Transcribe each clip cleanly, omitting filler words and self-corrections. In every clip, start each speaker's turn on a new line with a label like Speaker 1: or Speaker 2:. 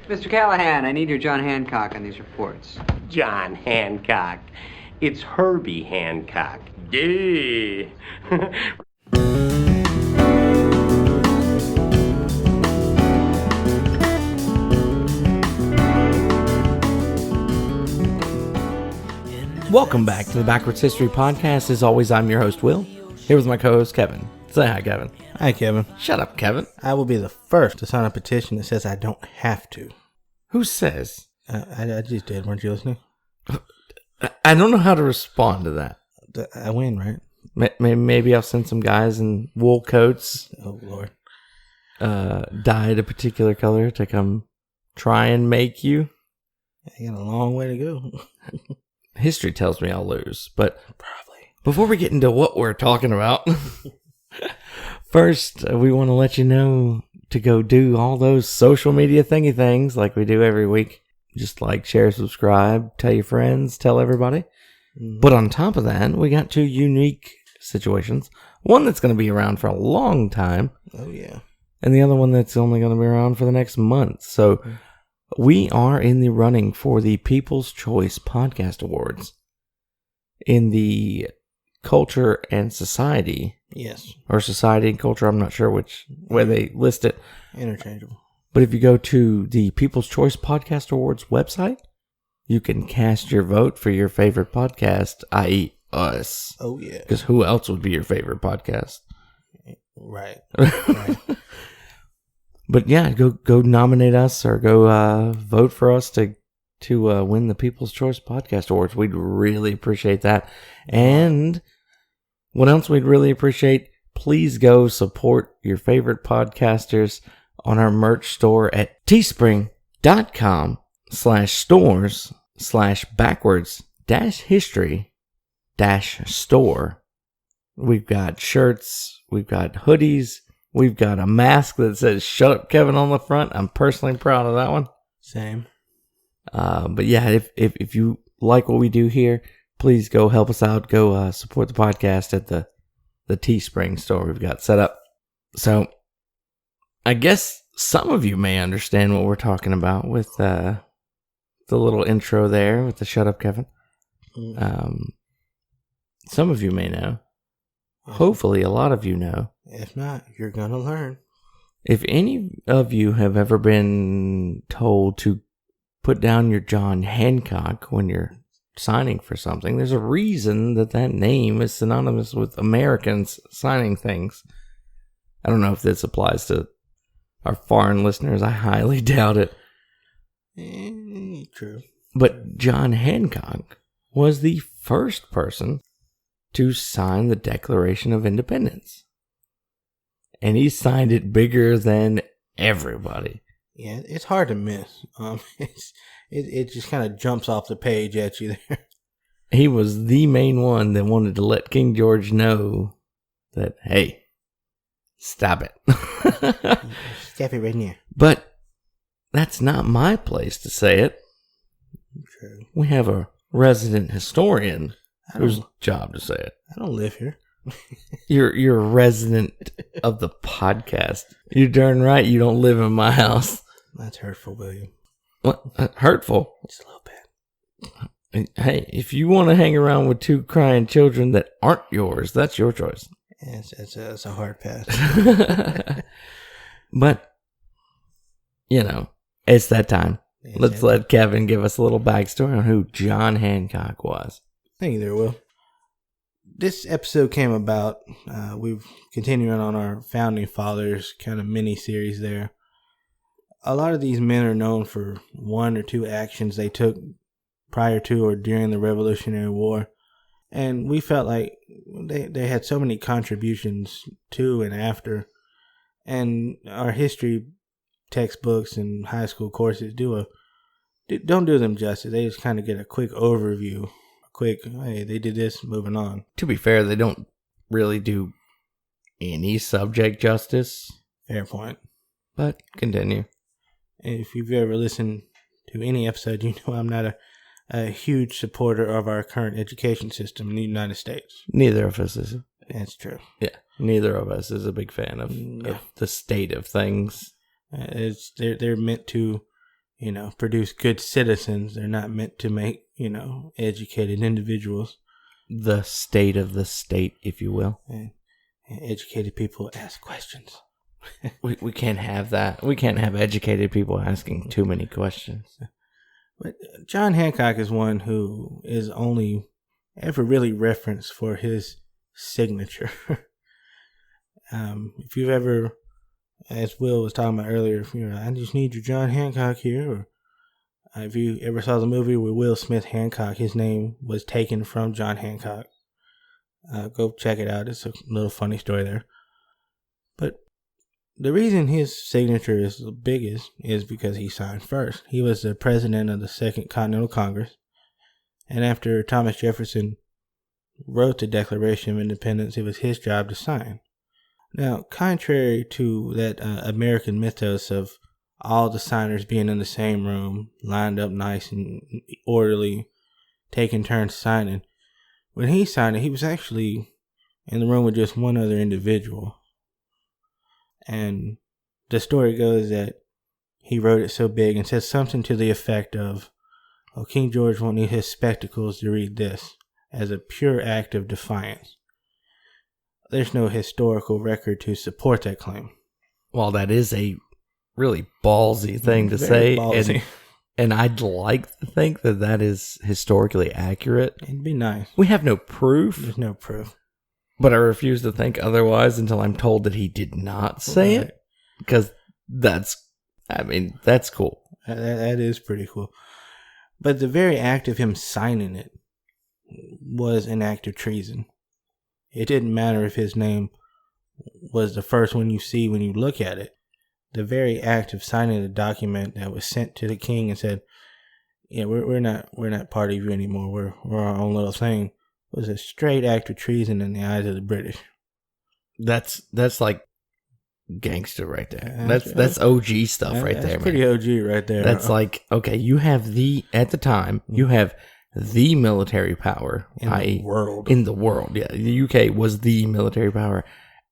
Speaker 1: Mr. Callahan, I need your John Hancock on these reports.
Speaker 2: John Hancock. It's Herbie Hancock. Duh.
Speaker 3: Welcome back to the Backwards History Podcast. As always, I'm your host, Will. Here with my co-host, Kevin. Say hi, Kevin.
Speaker 4: Hi, Kevin.
Speaker 3: Shut up, Kevin.
Speaker 4: I will be the first to sign a petition that says I don't have to.
Speaker 3: Who says?
Speaker 4: I just did. Weren't you listening?
Speaker 3: I don't know how to respond to that.
Speaker 4: I win, right?
Speaker 3: Maybe I'll send some guys in wool coats.
Speaker 4: Oh, Lord.
Speaker 3: Dyed a particular color to come try and make you.
Speaker 4: I got a long way to go.
Speaker 3: History tells me I'll lose, but probably. Before we get into what we're talking about, first, we want to let you know to go do all those social media thingy things like we do every week. Just like, share, subscribe, tell your friends, tell everybody. But on top of that, we got two unique situations. One that's going to be around for a long time.
Speaker 4: Oh, yeah.
Speaker 3: And the other one that's only going to be around for the next month. So we are in the running for the People's Choice Podcast Awards in the Culture and Society.
Speaker 4: Yes.
Speaker 3: Or Society and Culture. I'm not sure which way they list it.
Speaker 4: Interchangeable.
Speaker 3: But if you go to the People's Choice Podcast Awards website, you can cast your vote for your favorite podcast, i.e. us.
Speaker 4: Oh, yeah.
Speaker 3: Because who else would be your favorite podcast?
Speaker 4: Right. Right.
Speaker 3: But yeah, go nominate us or go vote for us to win the People's Choice Podcast Awards. We'd really appreciate that. And what else we'd really appreciate, please go support your favorite podcasters on our merch store at teespring.com/stores/backwards-history-store. We've got shirts, we've got hoodies, we've got a mask that says "Shut Up, Kevin" on the front. I'm personally proud of that one.
Speaker 4: Same.
Speaker 3: But yeah, if you like what we do here, please go help us out. Go support the podcast at the Teespring store we've got set up. So I guess some of you may understand what we're talking about with the little intro there with the "Shut Up, Kevin." Some of you may know. Hopefully a lot of you know.
Speaker 4: If not, you're going to learn.
Speaker 3: If any of you have ever been told to put down your John Hancock when you're signing for something, there's a reason that name is synonymous with Americans signing things. I don't know if this applies to our foreign listeners. I highly doubt it.
Speaker 4: True.
Speaker 3: But John Hancock was the first person to sign the Declaration of Independence. And he signed it bigger than everybody.
Speaker 4: Yeah, it's hard to miss. It just kind of jumps off the page at you there.
Speaker 3: He was the main one that wanted to let King George know that, hey, stop it.
Speaker 4: Stop it right now.
Speaker 3: But that's not my place to say it.
Speaker 4: True.
Speaker 3: We have a resident historian whose job to say it.
Speaker 4: I don't live here.
Speaker 3: You're a resident of the podcast. You're darn right you don't live in my house.
Speaker 4: That's hurtful, William.
Speaker 3: What? Hurtful?
Speaker 4: Just a little bit.
Speaker 3: Hey, if you want to hang around with two crying children that aren't yours, that's your choice.
Speaker 4: Yeah, it's a hard pass.
Speaker 3: But, you know, it's that time. Let's let Kevin give us a little backstory on who John Hancock was.
Speaker 4: Thank you there, Will. This episode came about, we've continuing on our Founding Fathers kind of mini-series there. A lot of these men are known for one or two actions they took prior to or during the Revolutionary War. And we felt like they had so many contributions to and after. And our history textbooks and high school courses don't do them justice. They just kind of get a quick overview. Hey, they did this, moving on.
Speaker 3: To be fair, they don't really do any subject justice.
Speaker 4: Fair point.
Speaker 3: But continue.
Speaker 4: If you've ever listened to any episode, you know I'm not a huge supporter of our current education system in the United States.
Speaker 3: Neither of us is.
Speaker 4: That's true.
Speaker 3: Yeah, neither of us is a big fan of the state of things.
Speaker 4: They're meant to produce good citizens. They're not meant to make, educated individuals.
Speaker 3: The state of the state, if you will.
Speaker 4: And educated people ask questions.
Speaker 3: We can't have that. We can't have educated people asking too many questions.
Speaker 4: But John Hancock is one who is only ever really referenced for his signature. If you've ever, as Will was talking about earlier, I just need your John Hancock here. Or if you ever saw the movie with Will Smith, Hancock, his name was taken from John Hancock. Go check it out. It's a little funny story there. But the reason his signature is the biggest is because he signed first. He was the president of the Second Continental Congress. And after Thomas Jefferson wrote the Declaration of Independence, it was his job to sign. Now, contrary to that American mythos of all the signers being in the same room, lined up nice and orderly, taking turns signing, when he signed it, he was actually in the room with just one other individual. And the story goes that he wrote it so big and said something to the effect of, King George won't need his spectacles to read this, as a pure act of defiance. There's no historical record to support that claim.
Speaker 3: Well, that is a really ballsy thing to say.
Speaker 4: Ballsy.
Speaker 3: And I'd like to think that that is historically accurate.
Speaker 4: It'd be nice.
Speaker 3: We have no proof.
Speaker 4: There's no proof.
Speaker 3: But I refuse to think otherwise until I'm told that he did not say it. Because that's cool.
Speaker 4: That is pretty cool. But the very act of him signing it was an act of treason. It didn't matter if his name was the first one you see when you look at it. The very act of signing a document that was sent to the king and said, "Yeah, we're not part of you anymore. We're our own little thing," was a straight act of treason in the eyes of the British.
Speaker 3: That's like gangster right there. That's OG stuff right there, man.
Speaker 4: That's pretty OG right there.
Speaker 3: That's like, okay, you have at the time, you have the military power
Speaker 4: in the world.
Speaker 3: In the world, yeah. The UK was the military power.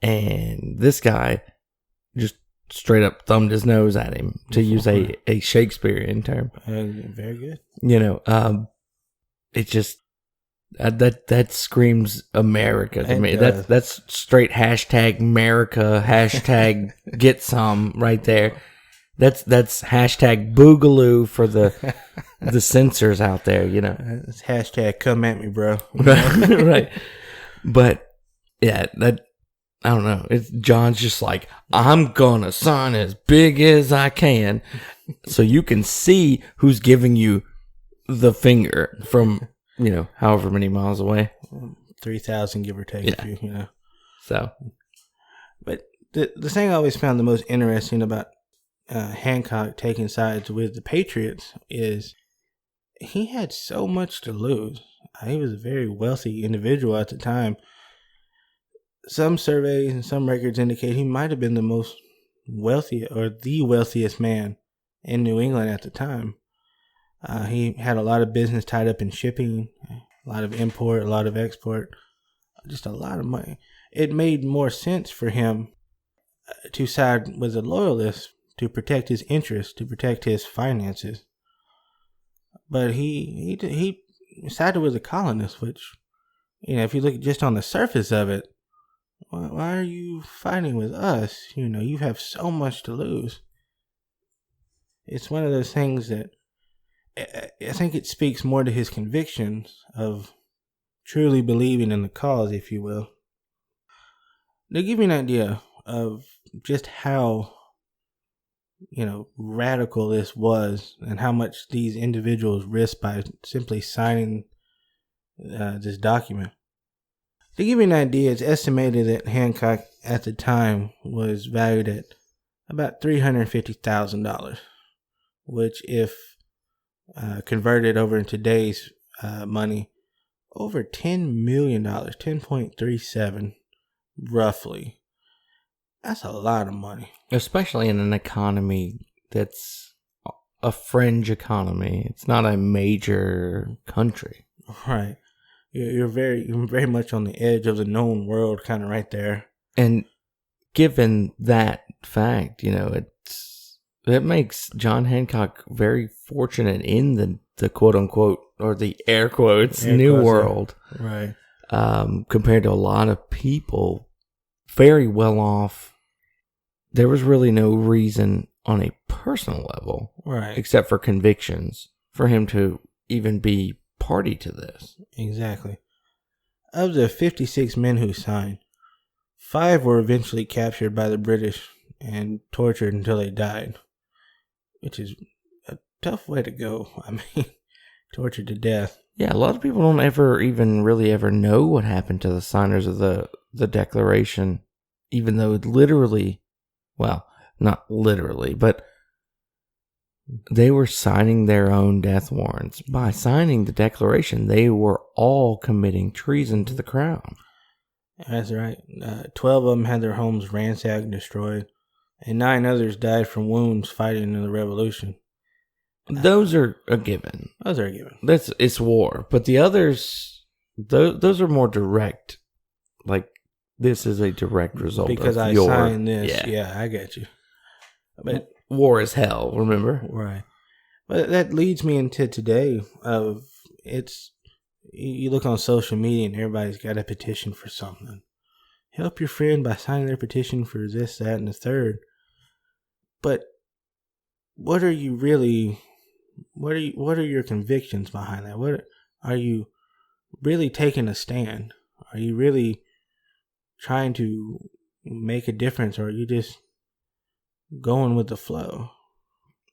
Speaker 3: And this guy just straight up thumbed his nose at him, to use a Shakespearean term.
Speaker 4: Very good.
Speaker 3: It just that screams America to me.
Speaker 4: Does.
Speaker 3: That's straight hashtag America, hashtag get some right there. That's hashtag boogaloo for the censors out there,
Speaker 4: It's hashtag come at me, bro.
Speaker 3: Right. But yeah, I don't know. John's just like, I'm gonna sign as big as I can, so you can see who's giving you the finger from however many miles away.
Speaker 4: 3,000 give or take.
Speaker 3: Yeah. So,
Speaker 4: but the thing I always found the most interesting about Hancock taking sides with the Patriots is he had so much to lose. He was a very wealthy individual at the time. Some surveys and some records indicate he might have been the most wealthy or the wealthiest man in New England at the time. He had a lot of business tied up in shipping, a lot of import, a lot of export, just a lot of money. It made more sense for him to side with the loyalists to protect his interests, to protect his finances. But he sided with the colonists, which, if you look just on the surface of it, why are you fighting with us? You have so much to lose. It's one of those things that I think it speaks more to his convictions of truly believing in the cause, if you will. To give you an idea of just how, radical this was and how much these individuals risked by simply signing this document. To give you an idea, it's estimated that Hancock at the time was valued at about $350,000, which, if converted over in today's money, over $10 million, 10.37 roughly. That's a lot of money.
Speaker 3: Especially in an economy that's a fringe economy. It's not a major country.
Speaker 4: Right. You're very much on the edge of the known world, kind of right there.
Speaker 3: And given that fact, it's That makes John Hancock very fortunate in the quote unquote, or the air quotes, new world.
Speaker 4: Right.
Speaker 3: Compared to a lot of people, very well off. There was really no reason on a personal level,
Speaker 4: Right,
Speaker 3: except for convictions, for him to even be party to this.
Speaker 4: exactly. Of the 56 men who signed, 5 were eventually captured by the British and tortured until they died, which is a tough way to go. I mean, tortured to death.
Speaker 3: Yeah, a lot of people don't ever know what happened to the signers of the Declaration, even though it literally, well, not literally, but they were signing their own death warrants. By signing the Declaration, they were all committing treason to the crown.
Speaker 4: That's right. 12 of them had their homes ransacked and destroyed, and 9 others died from wounds fighting in the Revolution.
Speaker 3: Those are a given.
Speaker 4: Those are a given.
Speaker 3: It's war. But the others, those are more direct. Like, this is a direct result
Speaker 4: Because
Speaker 3: of
Speaker 4: I
Speaker 3: your...
Speaker 4: signed this. Yeah, I get you. But
Speaker 3: war is hell, remember?
Speaker 4: right. But that leads me into today of you look on social media and everybody's got a petition for something. Help your friend by signing their petition for this, that, and the third. But what are you really... What are your convictions behind that? What are you really taking a stand? Are you really trying to make a difference, or are you just going with the flow?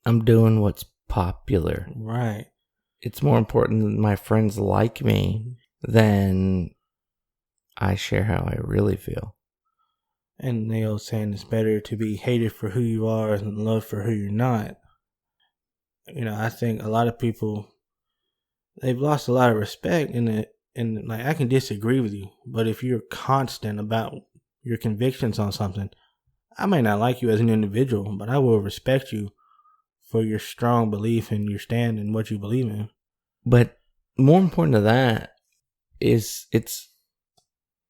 Speaker 3: I'm doing what's popular.
Speaker 4: Right.
Speaker 3: It's more important that my friends like me than I share how I really feel.
Speaker 4: And the old saying, it's better to be hated for who you are than loved for who you're not. You know, I think a lot of people, they've lost a lot of respect in it. And like, I can disagree with you, but if you're constant about your convictions on something, I may not like you as an individual, but I will respect you for your strong belief and your stand in what you believe in.
Speaker 3: But more important to that is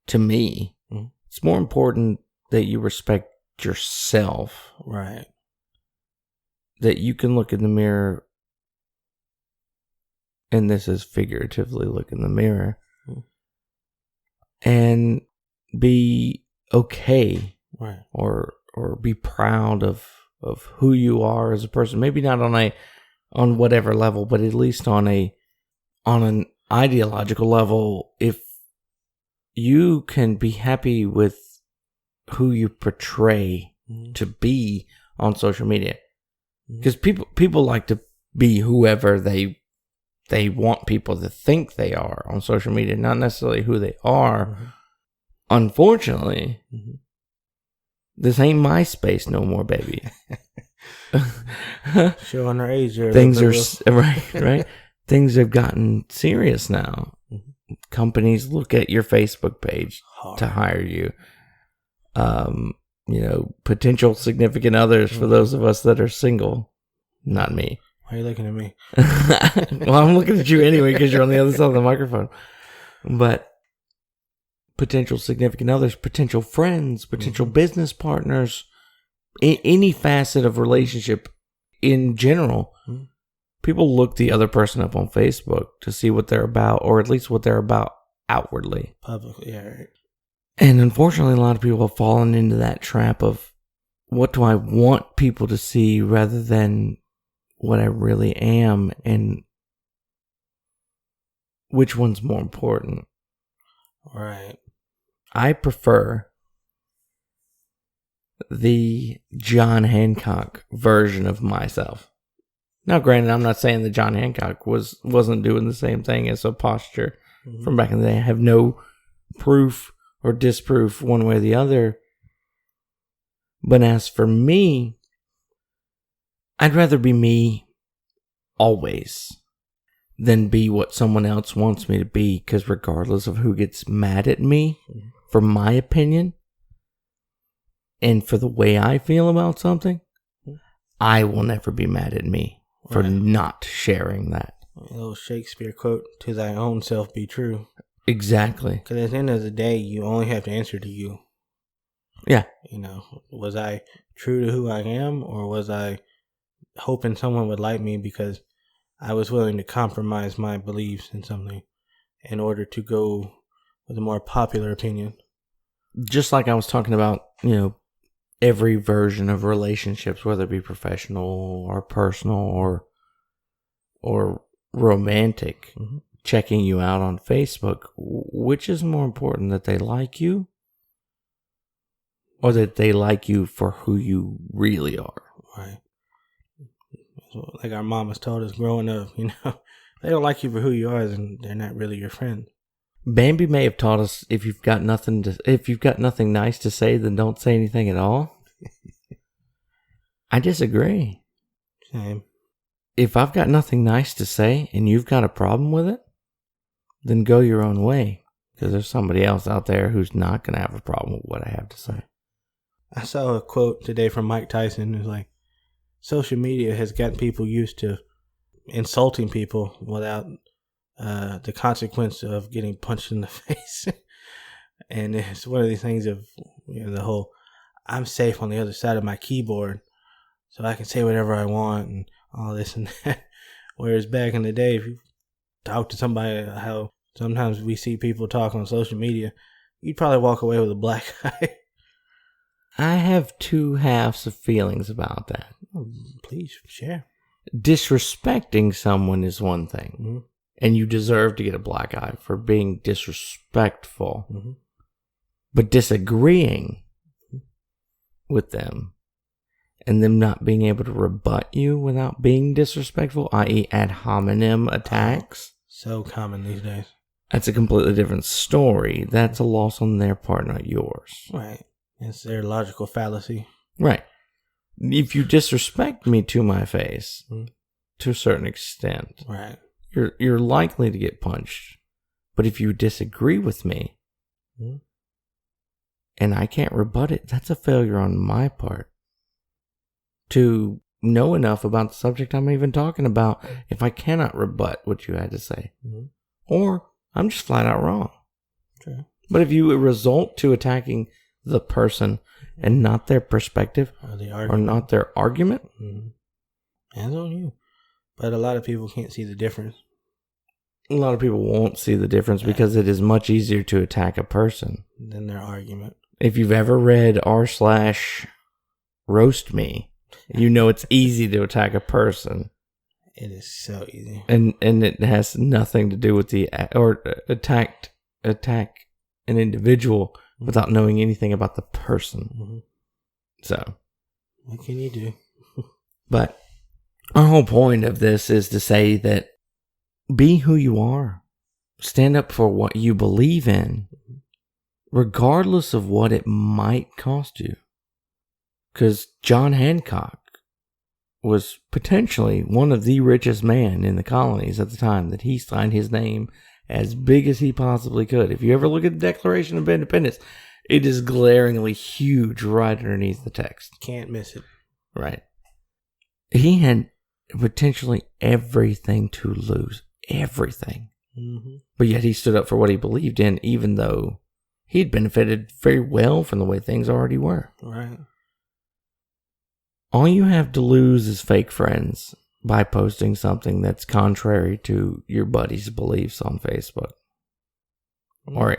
Speaker 3: to me, it's more important that you respect yourself.
Speaker 4: Right.
Speaker 3: That you can look in the mirror, and this is figuratively look in the mirror, and be okay,
Speaker 4: right,
Speaker 3: or be proud of who you are as a person. Maybe not on whatever level, but at least on an ideological level. If you can be happy with who you portray to be on social media. Because people like to be whoever they want people to think they are on social media, not necessarily who they are. Unfortunately, this ain't MySpace no more, baby.
Speaker 4: Showing our age here.
Speaker 3: Things are right. Things have gotten serious now. Companies look at your Facebook page to hire you. Potential significant others for those of us that are single. Not me.
Speaker 4: Why are you looking at me?
Speaker 3: Well, I'm looking at you anyway because you're on the other side of the microphone. But potential significant others, potential friends, potential business partners, any facet of relationship in general, people look the other person up on Facebook to see what they're about, or at least what they're about outwardly.
Speaker 4: Publicly, yeah, right.
Speaker 3: And unfortunately, a lot of people have fallen into that trap of, what do I want people to see rather than what I really am, and which one's more important?
Speaker 4: Right.
Speaker 3: I prefer the John Hancock version of myself. Now, granted, I'm not saying that John Hancock wasn't doing the same thing as a posture from back in the day. I have no proof or disproof one way or the other. But as for me, I'd rather be me always than be what someone else wants me to be, because regardless of who gets mad at me for my opinion and for the way I feel about something, I will never be mad at me for not sharing that.
Speaker 4: A little Shakespeare quote, "To thy own self be true."
Speaker 3: Exactly.
Speaker 4: Because at the end of the day, you only have to answer to you.
Speaker 3: Yeah.
Speaker 4: You know, was I true to who I am, or was I hoping someone would like me because I was willing to compromise my beliefs in something in order to go with a more popular opinion.
Speaker 3: Just like I was talking about, every version of relationships, whether it be professional or personal or romantic, checking you out on Facebook, which is more important, that they like you or that they like you for who you really are?
Speaker 4: Right. Like our mamas told us growing up, they don't like you for who you are, then they're not really your friend.
Speaker 3: Bambi may have taught us if you've got nothing nice to say, then don't say anything at all. I disagree.
Speaker 4: Same.
Speaker 3: If I've got nothing nice to say and you've got a problem with it, then go your own way, because there's somebody else out there who's not going to have a problem with what I have to say.
Speaker 4: I saw a quote today from Mike Tyson. It was like, social media has gotten people used to insulting people without the consequence of getting punched in the face. And it's one of these things of the whole, I'm safe on the other side of my keyboard, so I can say whatever I want and all this and that. Whereas back in the day, if you talk to somebody, how sometimes we see people talk on social media, you'd probably walk away with a black eye.
Speaker 3: I have two halves of feelings about that.
Speaker 4: Please share.
Speaker 3: Disrespecting someone is one thing, and you deserve to get a black eye for being disrespectful. But disagreeing with them and them not being able to rebut you without being disrespectful, i.e. ad hominem attacks.
Speaker 4: So common these days.
Speaker 3: That's a completely different story. That's a loss on their part, not yours.
Speaker 4: Right. It's their logical fallacy.
Speaker 3: Right. If you disrespect me to my face, to a certain extent,
Speaker 4: right,
Speaker 3: you're likely to get punched. But if you disagree with me, and I can't rebut it, that's a failure on my part to know enough about the subject I'm even talking about if I cannot rebut what you had to say. Or I'm just flat out wrong.
Speaker 4: True.
Speaker 3: But if you result to attacking the person and not their perspective or not their argument,
Speaker 4: that's on you. But a lot of people can't see the difference.
Speaker 3: A lot of people won't see the difference because it is much easier to attack a person
Speaker 4: than their argument.
Speaker 3: If you've ever read r/roast me, you know it's easy to attack a person.
Speaker 4: It is so easy. And
Speaker 3: it has nothing to do with attack an individual without knowing anything about the person. So,
Speaker 4: what can you do?
Speaker 3: But our whole point of this is to say that be who you are. Stand up for what you believe in, regardless of what it might cost you. Because John Hancock was potentially one of the richest men in the colonies at the time that he signed his name as big as he possibly could. If you ever look at the Declaration of Independence, it is glaringly huge right underneath the text.
Speaker 4: Can't miss it.
Speaker 3: Right. He had potentially everything to lose. Everything. But yet he stood up for what he believed in, even though he'd benefited very well from the way things already were.
Speaker 4: Right.
Speaker 3: All you have to lose is fake friends by posting something that's contrary to your buddy's beliefs on Facebook or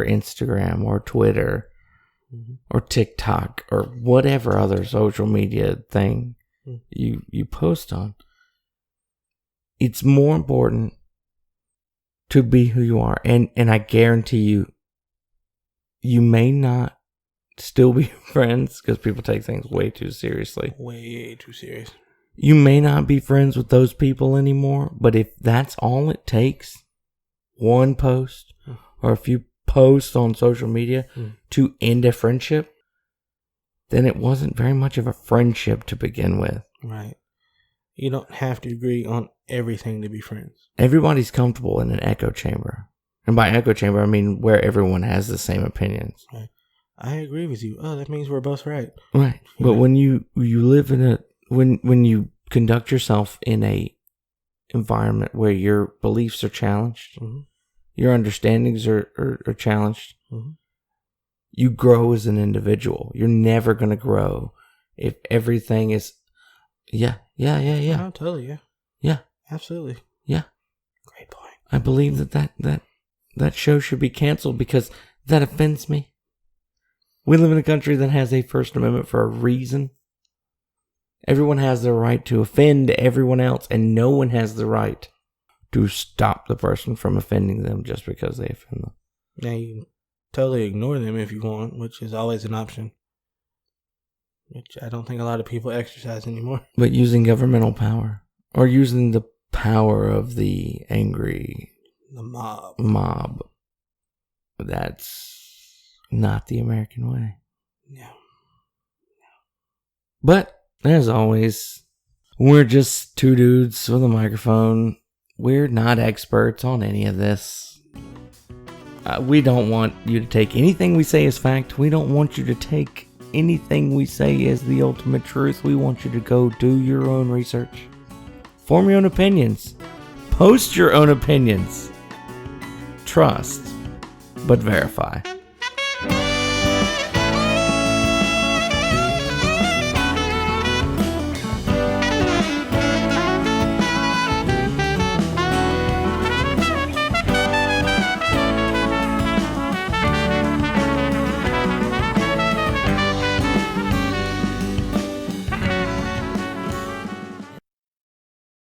Speaker 3: Instagram or Twitter or TikTok or whatever other social media thing you post on. It's more important to be who you are. And I guarantee you, you may not still be friends because people take things way too seriously.
Speaker 4: Way too serious.
Speaker 3: You may not be friends with those people anymore, but if that's all it takes, one post or a few posts on social media to end a friendship, then it wasn't very much of a friendship to begin with.
Speaker 4: Right. You don't have to agree on everything to be friends.
Speaker 3: Everybody's comfortable in an echo chamber. And by echo chamber, I mean where everyone has the same opinions.
Speaker 4: Right. I agree with you. Oh, that means we're both right.
Speaker 3: Right. But when you live in when you conduct yourself in a environment where your beliefs are challenged, your understandings are challenged, you grow as an individual. You're never going to grow if everything is Yeah.
Speaker 4: Oh, totally, yeah.
Speaker 3: Yeah.
Speaker 4: Absolutely.
Speaker 3: Yeah.
Speaker 4: Great point.
Speaker 3: I believe that show should be canceled because that offends me. We live in a country that has a First Amendment for a reason. Everyone has the right to offend everyone else, and no one has the right to stop the person from offending them just because they offend them.
Speaker 4: Now, you can totally ignore them if you want, which is always an option. Which I don't think a lot of people exercise anymore.
Speaker 3: But using governmental power, or using the power of the angry
Speaker 4: The
Speaker 3: mob, that's not the American way.
Speaker 4: Yeah.
Speaker 3: But, as always, we're just two dudes with a microphone. We're not experts on any of this. We don't want you to take anything we say as fact. We don't want you to take anything we say as the ultimate truth. We want you to go do your own research. Form your own opinions. Post your own opinions. Trust, but verify.